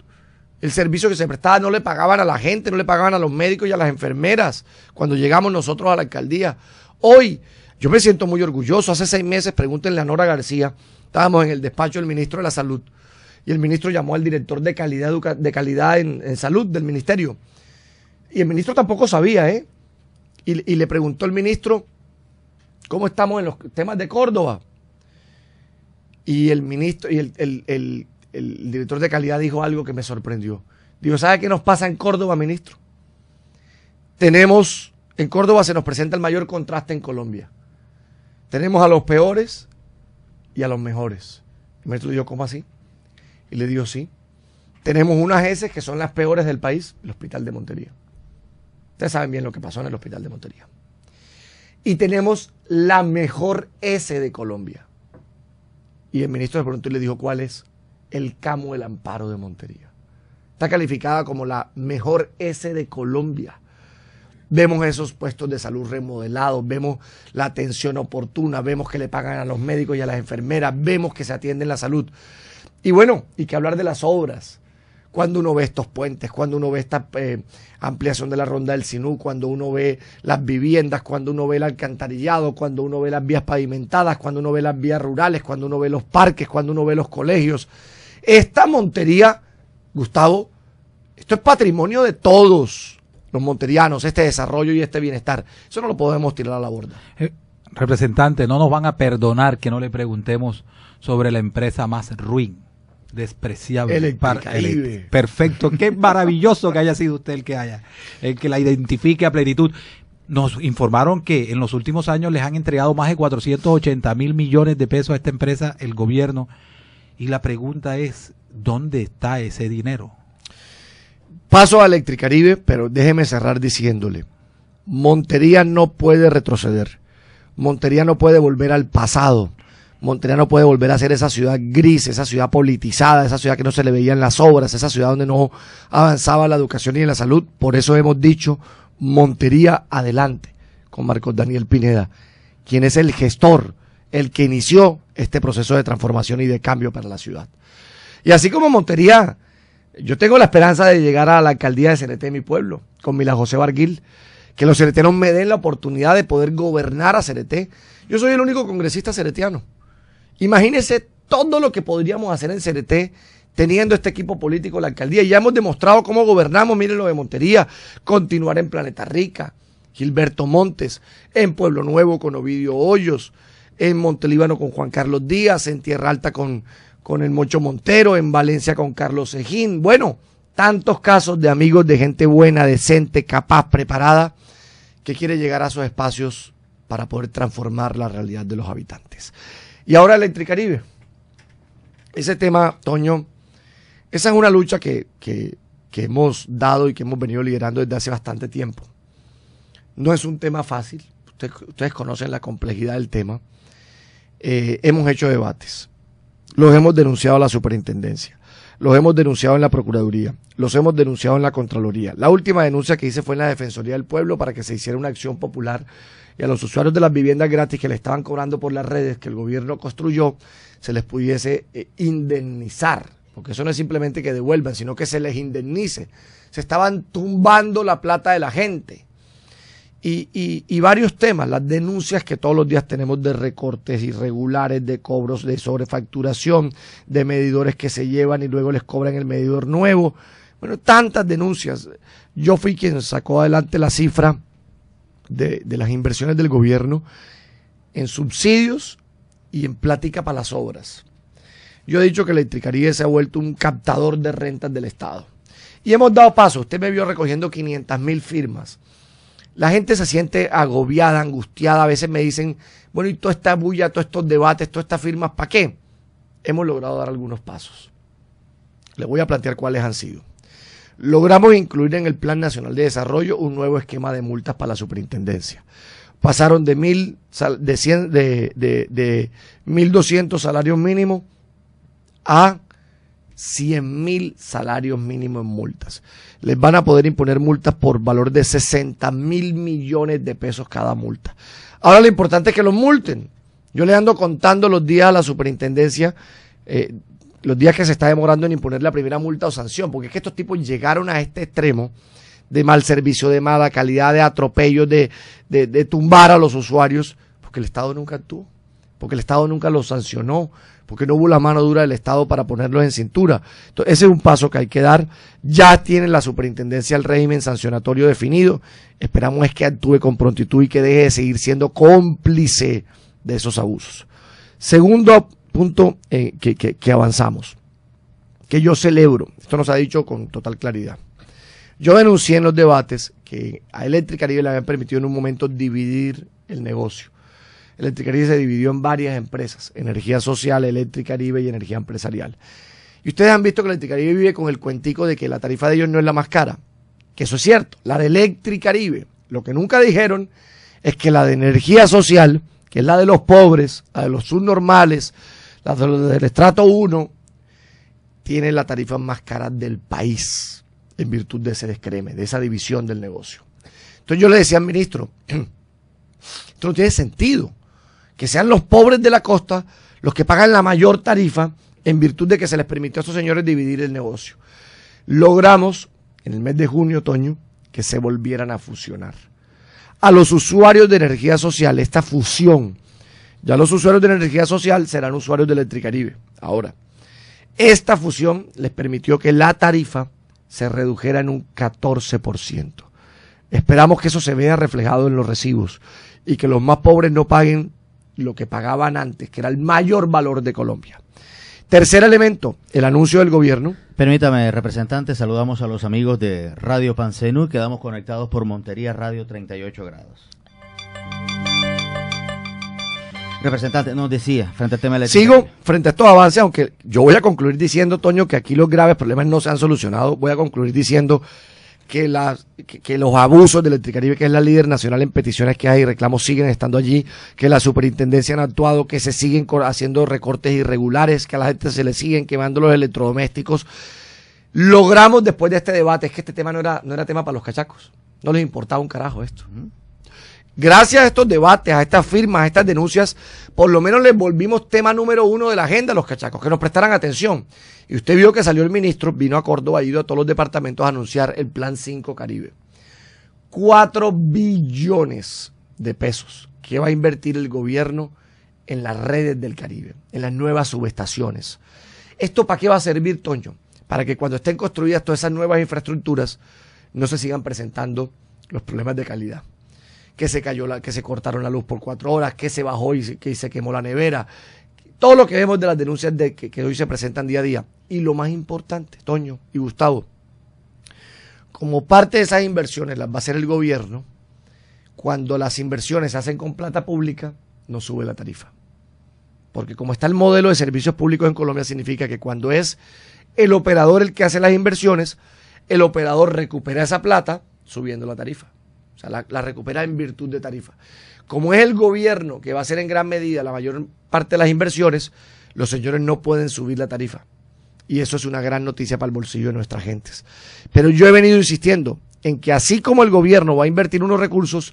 El servicio que se prestaba no le pagaban a la gente, no le pagaban a los médicos y a las enfermeras cuando llegamos nosotros a la alcaldía. Hoy, yo me siento muy orgulloso. Hace 6 meses, pregúntenle a Nora García, estábamos en el despacho del ministro de la Salud y el ministro llamó al director de calidad en salud del ministerio. Y el ministro tampoco sabía, y le preguntó el ministro cómo estamos en los temas de Córdoba. Y el ministro y el director de calidad dijo algo que me sorprendió. Digo, ¿sabe qué nos pasa en Córdoba, ministro? En Córdoba se nos presenta el mayor contraste en Colombia. Tenemos a los peores y a los mejores. El ministro le dijo, ¿cómo así? Y le dijo, sí. Tenemos unas heces que son las peores del país, el Hospital de Montería. Ustedes saben bien lo que pasó en el Hospital de Montería. Y tenemos la mejor S de Colombia. Y el ministro le preguntó y le dijo, ¿cuál es? El Camo del Amparo de Montería. Está calificada como la mejor S de Colombia. Vemos esos puestos de salud remodelados, vemos la atención oportuna, vemos que le pagan a los médicos y a las enfermeras, vemos que se atiende en la salud. Y bueno, y que hablar de las obras. Cuando uno ve estos puentes, cuando uno ve esta ampliación de la ronda del Sinú, cuando uno ve las viviendas, cuando uno ve el alcantarillado, cuando uno ve las vías pavimentadas, cuando uno ve las vías rurales, cuando uno ve los parques, cuando uno ve los colegios. Esta Montería, Gustavo, esto es patrimonio de todos los monterianos, este desarrollo y este bienestar. Eso no lo podemos tirar a la borda. Representante, no nos van a perdonar que no le preguntemos sobre la empresa más ruin, despreciable. Electricaribe. Perfecto, qué maravilloso que haya sido usted el que la identifique a plenitud. Nos informaron que en los últimos años les han entregado más de 480.000 millones de pesos a esta empresa, el gobierno. Y la pregunta es, ¿dónde está ese dinero? Paso a Electricaribe, pero déjeme cerrar diciéndole, Montería no puede retroceder, Montería no puede volver al pasado, Montería no puede volver a ser esa ciudad gris, esa ciudad politizada, esa ciudad que no se le veían las obras, esa ciudad donde no avanzaba la educación y la salud. Por eso hemos dicho, Montería adelante, con Marcos Daniel Pineda, quien es el gestor, el que inició este proceso de transformación y de cambio para la ciudad. Y así como Montería, yo tengo la esperanza de llegar a la alcaldía de Cereté, mi pueblo, con Mila José Barguil, que los cereteanos me den la oportunidad de poder gobernar a Cereté. Yo soy el único congresista ceretiano. Imagínense todo lo que podríamos hacer en Cereté teniendo este equipo político en la alcaldía. Y ya hemos demostrado cómo gobernamos, miren lo de Montería, continuar en Planeta Rica, Gilberto Montes, en Pueblo Nuevo con Ovidio Hoyos, en Montelíbano con Juan Carlos Díaz, en Tierra Alta con el Mocho Montero, en Valencia con Carlos Ejín. Bueno, tantos casos de amigos, de gente buena, decente, capaz, preparada, que quiere llegar a esos espacios para poder transformar la realidad de los habitantes. Y ahora Electricaribe. Ese tema, Toño, esa es una lucha que hemos dado y que hemos venido liderando desde hace bastante tiempo. No es un tema fácil, ustedes conocen la complejidad del tema. Hemos hecho debates. Los hemos denunciado a la superintendencia, los hemos denunciado en la Procuraduría, los hemos denunciado en la Contraloría. La última denuncia que hice fue en la Defensoría del Pueblo para que se hiciera una acción popular y a los usuarios de las viviendas gratis que le estaban cobrando por las redes que el gobierno construyó, se les pudiese indemnizar, porque eso no es simplemente que devuelvan, sino que se les indemnice. Se estaban tumbando la plata de la gente. Y varios temas, las denuncias que todos los días tenemos de recortes irregulares, de cobros de sobrefacturación, de medidores que se llevan y luego les cobran el medidor nuevo. Bueno, tantas denuncias. Yo fui quien sacó adelante la cifra de las inversiones del gobierno en subsidios y en plática para las obras. Yo he dicho que Electricaribe se ha vuelto un captador de rentas del Estado. Y hemos dado paso. Usted me vio recogiendo 500.000 firmas. La gente se siente agobiada, angustiada. A veces me dicen, bueno, y toda esta bulla, todos estos debates, todas estas firmas, ¿para qué? Hemos logrado dar algunos pasos. Les voy a plantear cuáles han sido. Logramos incluir en el Plan Nacional de Desarrollo un nuevo esquema de multas para la superintendencia. Pasaron de 1.200 salarios mínimos a 100.000 salarios mínimos en multas. Les van a poder imponer multas por valor de 60.000 millones de pesos cada multa. Ahora lo importante es que los multen. Yo le ando contando los días a la superintendencia, los días que se está demorando en imponer la primera multa o sanción, porque es que estos tipos llegaron a este extremo de mal servicio, de mala calidad, de atropellos, de tumbar a los usuarios, porque el Estado nunca actuó, porque el Estado nunca los sancionó, porque no hubo la mano dura del Estado para ponerlos en cintura. Entonces, ese es un paso que hay que dar. Ya tiene la superintendencia el régimen sancionatorio definido. Esperamos es que actúe con prontitud y que deje de seguir siendo cómplice de esos abusos. Segundo punto que avanzamos, que yo celebro, esto nos ha dicho con total claridad. Yo denuncié en los debates que a Electricaribe le habían permitido en un momento dividir el negocio. Electricaribe se dividió en varias empresas, Energía Social, Electricaribe y Energía Empresarial. Y ustedes han visto que Electricaribe vive con el cuentico de que la tarifa de ellos no es la más cara, que eso es cierto, la de Electricaribe. Lo que nunca dijeron es que la de Energía Social, que es la de los pobres, la de los subnormales, la de los del estrato 1, tiene la tarifa más cara del país, en virtud de ese descreme, de esa división del negocio. Entonces yo le decía al ministro, esto no tiene sentido, que sean los pobres de la costa los que pagan la mayor tarifa en virtud de que se les permitió a estos señores dividir el negocio. Logramos, en el mes de junio, otoño, que se volvieran a fusionar. A los usuarios de Energía Social, esta fusión, ya los usuarios de Energía Social serán usuarios de Electricaribe. Ahora, esta fusión les permitió que la tarifa se redujera en un 14%. Esperamos que eso se vea reflejado en los recibos y que los más pobres no paguen lo que pagaban antes, que era el mayor valor de Colombia. Tercer elemento, el anuncio del gobierno. Permítame, representante, saludamos a los amigos de Radio Pansenu, quedamos conectados por Montería Radio 38 grados. Representante, nos decía, frente al tema eléctrico. Sigo frente a estos avances, aunque yo voy a concluir diciendo, Toño, que aquí los graves problemas no se han solucionado. Voy a concluir diciendo que los abusos de Electricaribe, que es la líder nacional en peticiones que hay y reclamos, siguen estando allí, que la superintendencia han actuado, que se siguen haciendo recortes irregulares, que a la gente se le siguen quemando los electrodomésticos. Logramos después de este debate, es que este tema no era tema para los cachacos, no les importaba un carajo esto. Gracias a estos debates, a estas firmas, a estas denuncias, por lo menos les volvimos tema número 1 de la agenda a los cachacos, que nos prestaran atención. Y usted vio que salió el ministro, vino a Córdoba, ha ido a todos los departamentos a anunciar el Plan 5 Caribe. 4 billones de pesos que va a invertir el gobierno en las redes del Caribe, en las nuevas subestaciones. ¿Esto para qué va a servir, Toño? Para que cuando estén construidas todas esas nuevas infraestructuras no se sigan presentando los problemas de calidad. Que se cortaron la luz por 4 horas, que se bajó y que se quemó la nevera. Todo lo que vemos de las denuncias que hoy se presentan día a día. Y lo más importante, Toño y Gustavo, como parte de esas inversiones las va a hacer el gobierno, cuando las inversiones se hacen con plata pública, no sube la tarifa. Porque como está el modelo de servicios públicos en Colombia, significa que cuando es el operador el que hace las inversiones, el operador recupera esa plata subiendo la tarifa. O sea, la recupera en virtud de tarifa. Como es el gobierno que va a hacer en gran medida la mayor parte de las inversiones, los señores no pueden subir la tarifa. Y eso es una gran noticia para el bolsillo de nuestras gentes. Pero yo he venido insistiendo en que así como el gobierno va a invertir unos recursos,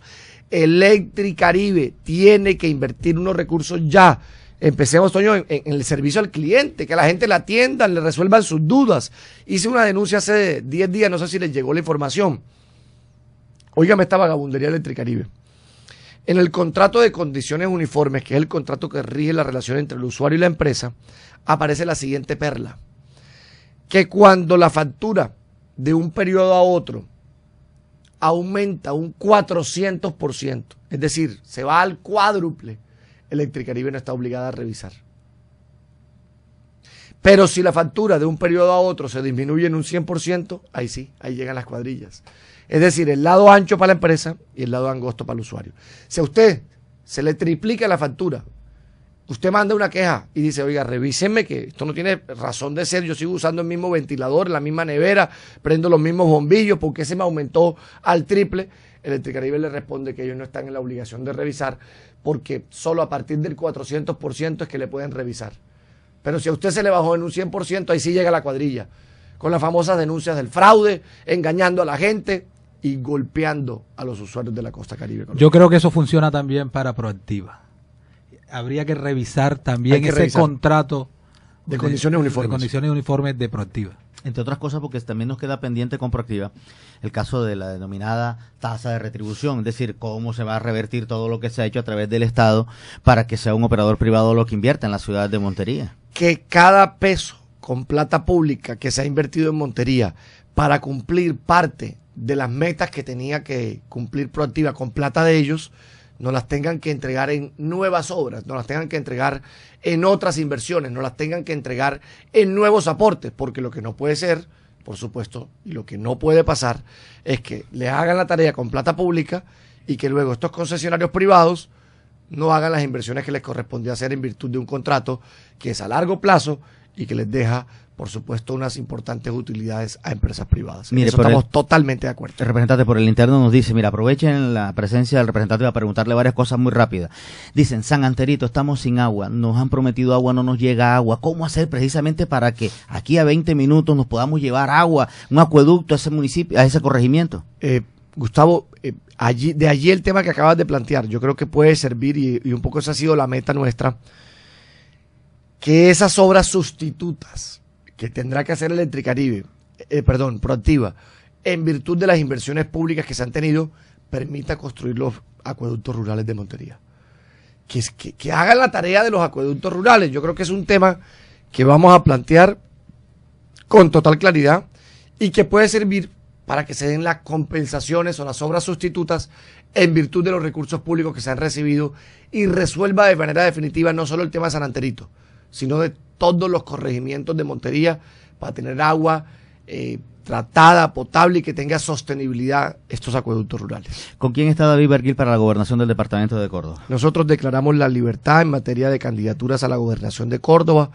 Electricaribe tiene que invertir unos recursos ya. Empecemos, Toño, en el servicio al cliente, que la gente la atiendan, le resuelvan sus dudas. Hice una denuncia hace 10 días, no sé si les llegó la información. Óigame esta vagabundería de Electricaribe. En el contrato de condiciones uniformes, que es el contrato que rige la relación entre el usuario y la empresa, aparece la siguiente perla. Que cuando la factura de un periodo a otro aumenta un 400%, es decir, se va al cuádruple, Electricaribe no está obligada a revisar. Pero si la factura de un periodo a otro se disminuye en un 100%, ahí sí, ahí llegan las cuadrillas. Es decir, el lado ancho para la empresa y el lado angosto para el usuario. Si a usted se le triplica la factura, usted manda una queja y dice, oiga, revísenme que esto no tiene razón de ser, yo sigo usando el mismo ventilador, la misma nevera, prendo los mismos bombillos, ¿por qué se me aumentó al triple? Electricaribe le responde que ellos no están en la obligación de revisar, porque solo a partir del 400% es que le pueden revisar. Pero si a usted se le bajó en un 100%, ahí sí llega la cuadrilla, con las famosas denuncias del fraude, engañando a la gente y golpeando a los usuarios de la costa caribe. Yo creo que eso funciona también para Proactiva. Habría que revisar también ese contrato de condiciones uniformes. De condiciones uniformes de Proactiva. Entre otras cosas porque también nos queda pendiente con Proactiva el caso de la denominada tasa de retribución, es decir, cómo se va a revertir todo lo que se ha hecho a través del Estado para que sea un operador privado lo que invierta en la ciudad de Montería. que cada peso con plata pública que se ha invertido en Montería para cumplir parte de las metas que tenía que cumplir Proactiva con plata de ellos, no las tengan que entregar en nuevas obras, no las tengan que entregar en otras inversiones, no las tengan que entregar en nuevos aportes, porque lo que no puede ser, por supuesto, y lo que no puede pasar, es que le hagan la tarea con plata pública y que luego estos concesionarios privados no hagan las inversiones que les correspondía hacer en virtud de un contrato que es a largo plazo y que les deja, por supuesto, unas importantes utilidades a empresas privadas. Mire, eso estamos totalmente de acuerdo. El representante por el interno nos dice, mira, aprovechen la presencia del representante para preguntarle varias cosas muy rápidas. Dicen, San Anterito, estamos sin agua, nos han prometido agua, no nos llega agua. ¿Cómo hacer precisamente para que aquí a 20 minutos nos podamos llevar agua, un acueducto a ese municipio, a ese corregimiento? Gustavo, de allí el tema que acabas de plantear, yo creo que puede servir, y un poco esa ha sido la meta nuestra, que esas obras sustitutas que tendrá que hacer Electricaribe, Proactiva, en virtud de las inversiones públicas que se han tenido, permita construir los acueductos rurales de Montería. Que hagan la tarea de los acueductos rurales. Yo creo que es un tema que vamos a plantear con total claridad y que puede servir para que se den las compensaciones o las obras sustitutas en virtud de los recursos públicos que se han recibido y resuelva de manera definitiva no solo el tema de San Anterito, sino de todos los corregimientos de Montería para tener agua tratada, potable y que tenga sostenibilidad estos acueductos rurales. ¿Con quién está David Berguil para la gobernación del departamento de Córdoba? Nosotros declaramos la libertad en materia de candidaturas a la gobernación de Córdoba.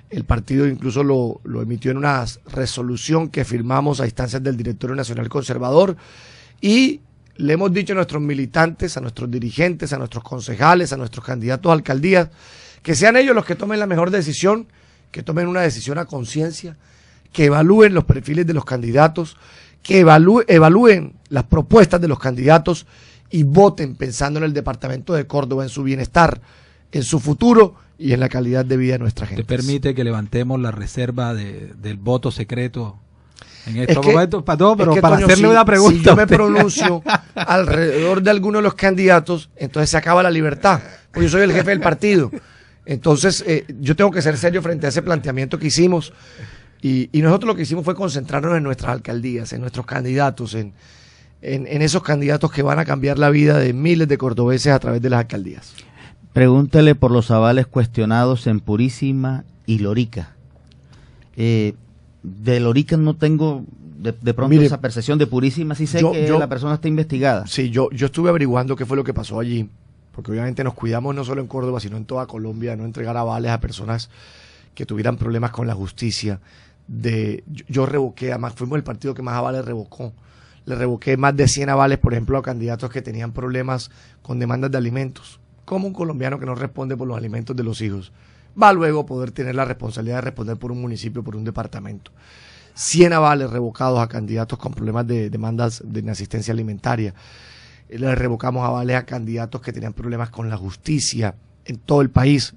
El partido incluso lo emitió en una resolución que firmamos a instancias del Directorio Nacional Conservador y le hemos dicho a nuestros militantes, a nuestros dirigentes, a nuestros concejales, a nuestros candidatos a alcaldías, que sean ellos los que tomen la mejor decisión, que tomen una decisión a conciencia, que evalúen los perfiles de los candidatos, que evalúen las propuestas de los candidatos y voten pensando en el departamento de Córdoba, en su bienestar, en su futuro y en la calidad de vida de nuestra gente. ¿Te permite que levantemos la reserva del voto secreto en estos momentos? Para Toño, hacerle una pregunta. Si yo me pronuncio alrededor de alguno de los candidatos, entonces se acaba la libertad, porque yo soy el jefe del partido. Entonces, yo tengo que ser serio frente a ese planteamiento que hicimos y nosotros lo que hicimos fue concentrarnos en nuestras alcaldías, en nuestros candidatos, en esos candidatos que van a cambiar la vida de miles de cordobeses a través de las alcaldías. Pregúntele por los avales cuestionados en Purísima y Lorica. De Lorica no tengo de pronto esa percepción, de Purísima sí sé que la persona está investigada. Sí, yo estuve averiguando qué fue lo que pasó allí, porque obviamente nos cuidamos no solo en Córdoba, sino en toda Colombia, de no entregar avales a personas que tuvieran problemas con la justicia. Yo revoqué, además fuimos el partido que más avales revocó. Le revoqué más de 100 avales, por ejemplo, a candidatos que tenían problemas con demandas de alimentos. Como un colombiano que no responde por los alimentos de los hijos va luego a poder tener la responsabilidad de responder por un municipio, por un departamento? 100 avales revocados a candidatos con problemas de demandas de inasistencia alimentaria. Le revocamos avales a candidatos que tenían problemas con la justicia en todo el país.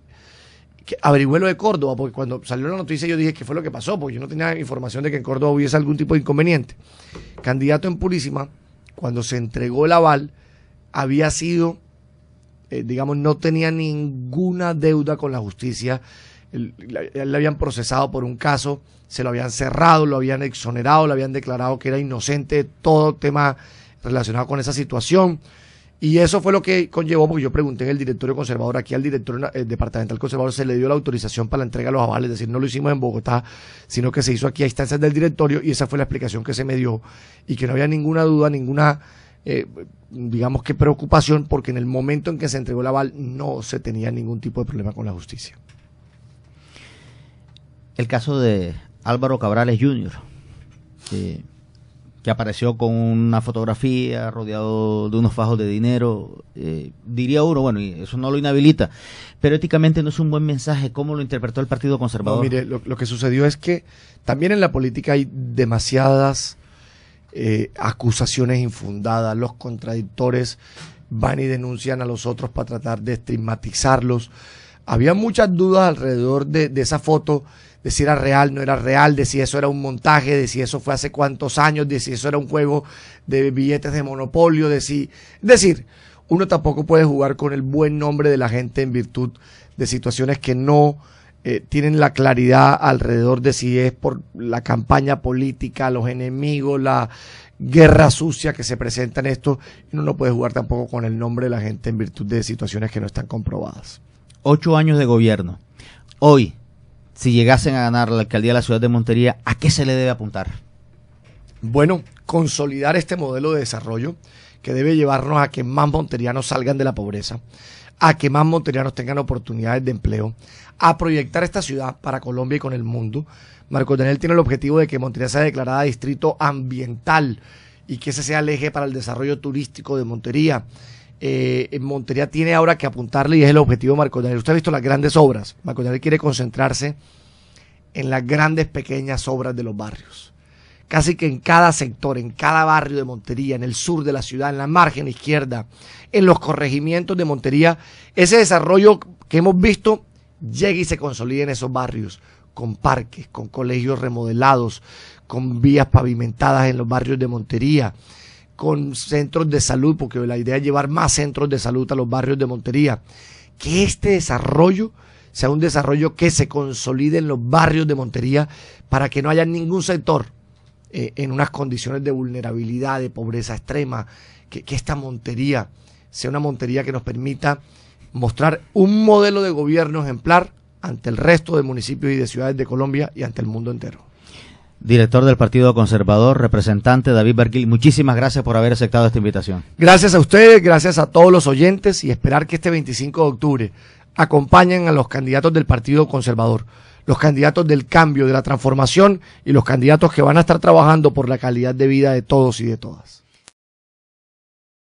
Averigüé lo de Córdoba, porque cuando salió la noticia yo dije qué fue lo que pasó, porque yo no tenía información de que en Córdoba hubiese algún tipo de inconveniente. Candidato en Purísima, cuando se entregó el aval, había sido, no tenía ninguna deuda con la justicia. Él le habían procesado por un caso, se lo habían cerrado, lo habían exonerado, le habían declarado que era inocente, todo tema relacionado con esa situación. Y eso fue lo que conllevó, porque yo pregunté en el directorio conservador, aquí al director departamental conservador se le dio la autorización para la entrega de los avales, es decir, no lo hicimos en Bogotá, sino que se hizo aquí a instancias del directorio, y esa fue la explicación que se me dio, y que no había ninguna duda, ninguna, preocupación, porque en el momento en que se entregó el aval no se tenía ningún tipo de problema con la justicia. El caso de Álvaro Cabrales Jr., que apareció con una fotografía rodeado de unos fajos de dinero, diría uno, bueno, y eso no lo inhabilita, pero éticamente no es un buen mensaje. ¿Cómo lo interpretó el Partido Conservador? No, mire, lo que sucedió es que también en la política hay demasiadas acusaciones infundadas. Los contradictores van y denuncian a los otros para tratar de estigmatizarlos. Había muchas dudas alrededor de esa foto, de si era real, no era real, de si eso era un montaje, de si eso fue hace cuántos años, de si eso era un juego de billetes de monopolio, es decir, uno tampoco puede jugar con el buen nombre de la gente en virtud de situaciones que no tienen la claridad alrededor de si es por la campaña política, los enemigos, la guerra sucia que se presenta en esto. Uno no puede jugar tampoco con el nombre de la gente en virtud de situaciones que no están comprobadas. 8 años de gobierno. Hoy, si llegasen a ganar la alcaldía de la ciudad de Montería, ¿a qué se le debe apuntar? Bueno, consolidar este modelo de desarrollo que debe llevarnos a que más monterianos salgan de la pobreza, a que más monterianos tengan oportunidades de empleo, a proyectar esta ciudad para Colombia y con el mundo. Marcos Daniel tiene el objetivo de que Montería sea declarada distrito ambiental y que ese sea el eje para el desarrollo turístico de Montería. Montería tiene ahora que apuntarle, y es el objetivo de Marcos Daniel. Usted ha visto las grandes obras. Marcos Daniel quiere concentrarse en las grandes, pequeñas obras de los barrios. Casi que en cada sector, en cada barrio de Montería, en el sur de la ciudad, en la margen izquierda, en los corregimientos de Montería, ese desarrollo que hemos visto llegue y se consolide en esos barrios, con parques, con colegios remodelados, con vías pavimentadas en los barrios de Montería, con centros de salud, porque la idea es llevar más centros de salud a los barrios de Montería. Que este desarrollo sea un desarrollo que se consolide en los barrios de Montería para que no haya ningún sector en unas condiciones de vulnerabilidad, de pobreza extrema, que esta Montería sea una Montería que nos permita mostrar un modelo de gobierno ejemplar ante el resto de municipios y de ciudades de Colombia y ante el mundo entero. Director del Partido Conservador, representante David Barguil, muchísimas gracias por haber aceptado esta invitación. Gracias a ustedes, gracias a todos los oyentes, y esperar que este 25 de octubre acompañen a los candidatos del Partido Conservador, los candidatos del cambio, de la transformación, y los candidatos que van a estar trabajando por la calidad de vida de todos y de todas.